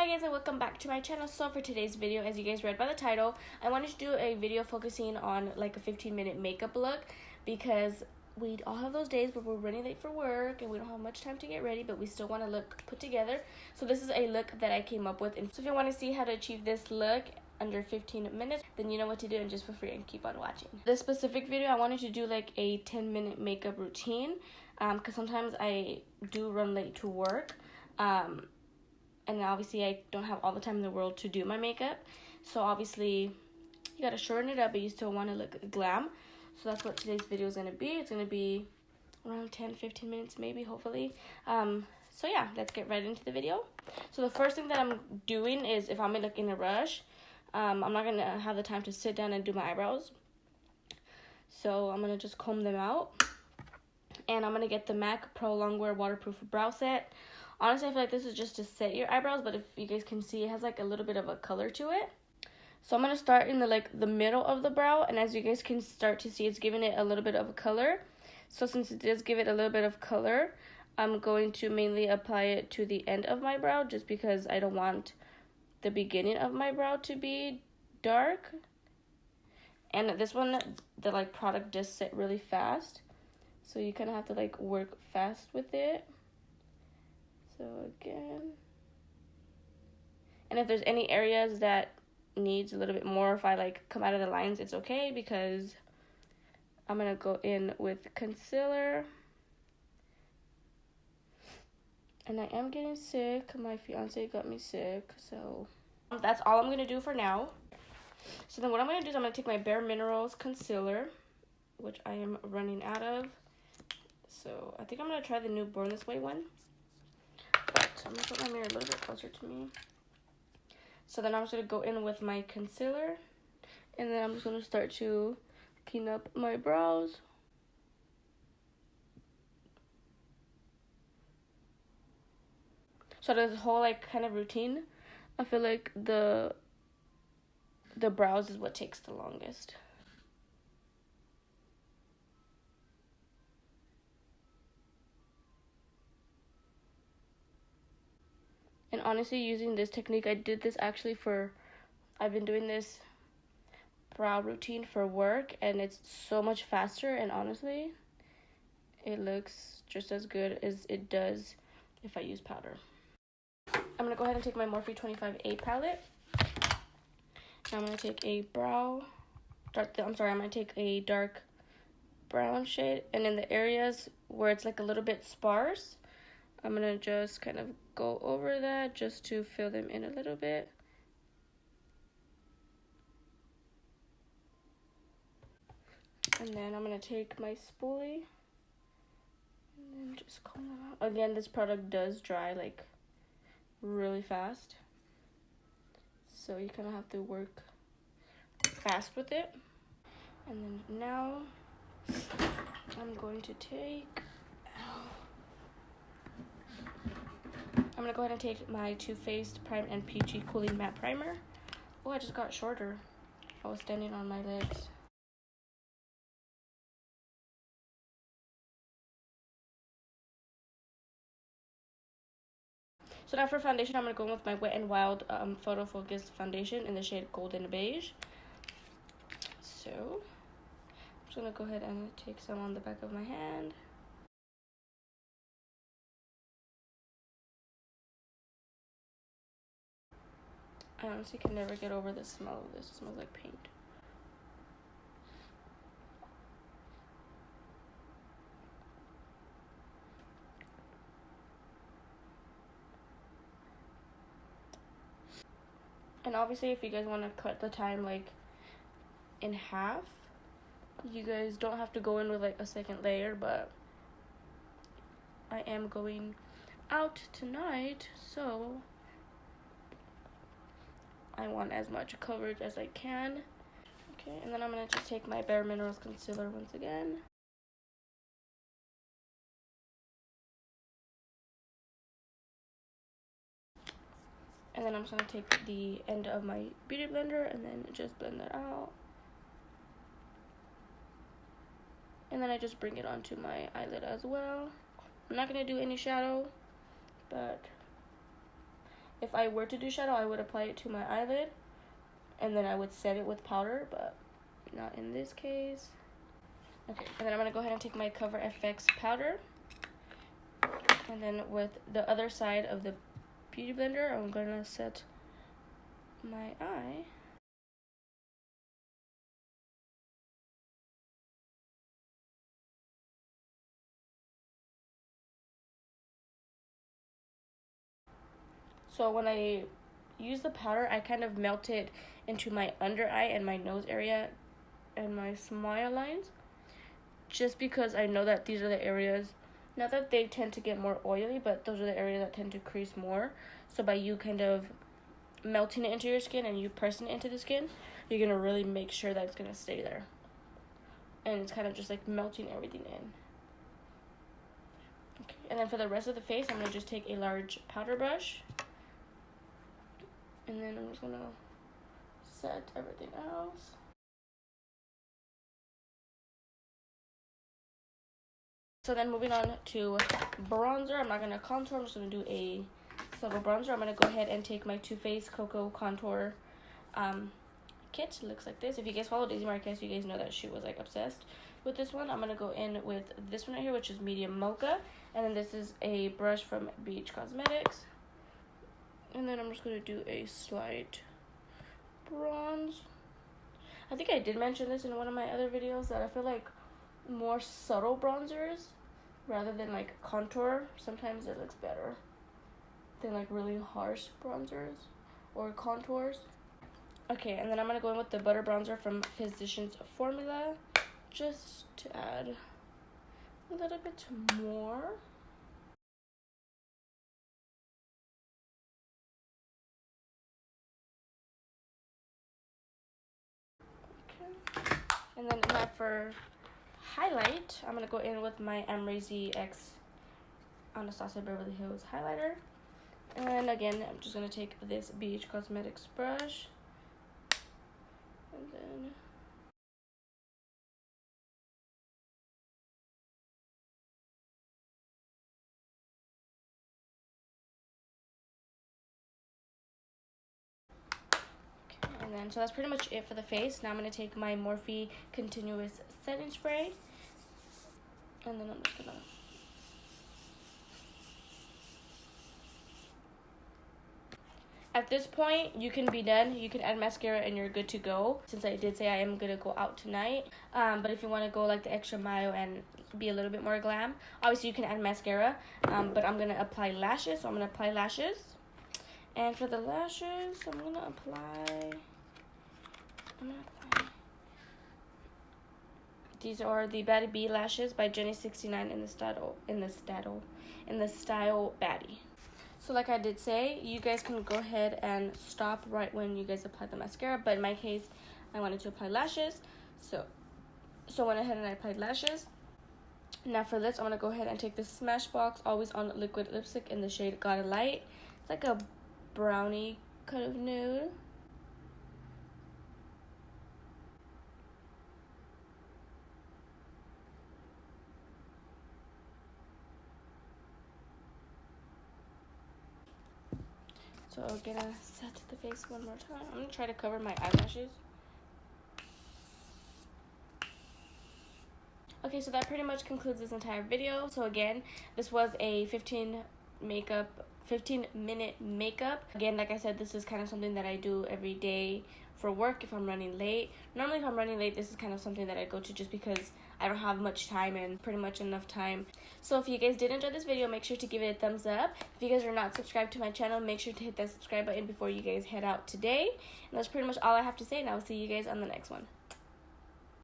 Hi guys, and welcome back to my channel. So for today's video, as you guys read by the title, I wanted to do a video focusing on like a 15-minute makeup look, because we all have those days where we're running late for work and we don't have much time to get ready, but we still want to look put together. So this is a look that I came up with, and so if you want to see how to achieve this look under 15 minutes, then you know what to do, and just for free, and keep on watching. This specific video, I wanted to do like a 10-minute makeup routine, because sometimes I do run late to work, and obviously I don't have all the time in the world to do my makeup, so obviously you gotta shorten it up, but you still want to look glam. So that's what today's video is gonna be. It's gonna be around 10-15 minutes maybe, hopefully. So yeah, let's get right into the video. So the first thing that I'm doing is, if I'm like in a rush, I'm not gonna have the time to sit down and do my eyebrows, so I'm gonna just comb them out, and I'm gonna get the MAC Pro Longwear Waterproof Brow Set. Honestly, I feel like this is just to set your eyebrows, but if you guys can see, it has like a little bit of a color to it. So I'm gonna start in the middle of the brow, and as you guys can start to see, it's giving it a little bit of a color. So since it does give it a little bit of color, I'm going to mainly apply it to the end of my brow, just because I don't want the beginning of my brow to be dark. And this one, the product does set really fast, so you kind of have to work fast with it. So again, and if there's any areas that needs a little bit more, if I come out of the lines, it's okay, because I'm gonna go in with concealer. And I am getting sick. My fiance got me sick, so that's all I'm gonna do for now. So then what I'm gonna do is I'm gonna take my Bare Minerals concealer, which I am running out of. So I think I'm gonna try the new Born This Way one. So I'm going to put my mirror a little bit closer to me. So then I'm just going to go in with my concealer. And then I'm just going to start to clean up my brows. So this whole kind of routine, I feel like the brows is what takes the longest. And honestly, using this technique, I did this actually I've been doing this brow routine for work, and it's so much faster, and honestly, it looks just as good as it does if I use powder. I'm going to go ahead and take my Morphe 25A palette. I'm going to take a I'm going to take a dark brown shade, and in the areas where it's a little bit sparse, I'm going to just kind of go over that just to fill them in a little bit. And then I'm going to take my spoolie and then just comb them out. Again, this product does dry really fast, so you kind of have to work fast with it. And then now I'm going to go ahead and take my Too Faced Prime and Peachy Cooling Matte Primer. Oh, I just got shorter. I was standing on my legs. So now for foundation, I'm going to go in with my Wet n Wild Photo Focus Foundation in the shade Golden Beige. So I'm just going to go ahead and take some on the back of my hand. I honestly can never get over the smell of this. It smells like paint. And obviously, if you guys want to cut the time in half, you guys don't have to go in with a second layer, but I am going out tonight, so I want as much coverage as I can. Okay, and then I'm going to just take my Bare Minerals concealer once again. And then I'm just going to take the end of my beauty blender and then just blend that out. And then I just bring it onto my eyelid as well. I'm not going to do any shadow, but If I were to do shadow, I would apply it to my eyelid, and then I would set it with powder, but not in this case. Okay, and then I'm going to go ahead and take my Cover FX powder, and then with the other side of the Beauty Blender, I'm going to set my eye. So when I use the powder, I kind of melt it into my under eye and my nose area and my smile lines, just because I know that these are the areas, not that they tend to get more oily, but those are the areas that tend to crease more. So by you kind of melting it into your skin and you pressing it into the skin, you're going to really make sure that it's going to stay there. And it's kind of just like melting everything in. Okay, and then for the rest of the face, I'm going to just take a large powder brush. And then I'm just going to set everything else. So then moving on to bronzer, I'm not going to contour, I'm just going to do a subtle bronzer. I'm going to go ahead and take my Too Faced Cocoa Contour kit. It looks like this. If you guys follow Daisy Marquez, you guys know that she was like obsessed with this one. I'm going to go in with this one right here, which is medium mocha. And then this is a brush from Beach Cosmetics. And then I'm just going to do a slight bronze. I think I did mention this in one of my other videos, that I feel like more subtle bronzers rather than like contour, sometimes it looks better than like really harsh bronzers or contours. Okay, and then I'm going to go in with the butter bronzer from Physicians Formula, just to add a little bit more. Okay, and then now for highlight, I'm going to go in with my Amrexy X Anastasia Beverly Hills highlighter. And again, I'm just going to take this Beach Cosmetics brush. And then and then, so that's pretty much it for the face. Now I'm going to take my Morphe Continuous Setting Spray. And then I'm just going to... At this point, you can be done. You can add mascara and you're good to go. Since I did say I am going to go out tonight. But if you want to go like the extra mile and be a little bit more glam, obviously you can add mascara. But I'm going to apply lashes. So I'm going to apply lashes. And for the lashes, I'm going to apply... These are the Baddie B lashes by Jenny69 in the style Baddie. So like I did say, you guys can go ahead and stop right when you guys apply the mascara. But in my case, I wanted to apply lashes, so I went ahead and I applied lashes. Now for lips, I'm gonna go ahead and take this Smashbox Always On Liquid Lipstick in the shade Got a Light. It's like a brownie kind of nude. So I'm gonna set the face one more time. I'm gonna try to cover my eyelashes. Okay, so that pretty much concludes this entire video. So again, this was a 15-minute makeup. Again, like I said, this is kind of something that I do every day for work if I'm running late. Normally if I'm running late, this is kind of something that I go to just because I don't have much time and pretty much enough time. So if you guys did enjoy this video, make sure to give it a thumbs up. If you guys are not subscribed to my channel, make sure to hit that subscribe button before you guys head out today. And that's pretty much all I have to say, and I will see you guys on the next one.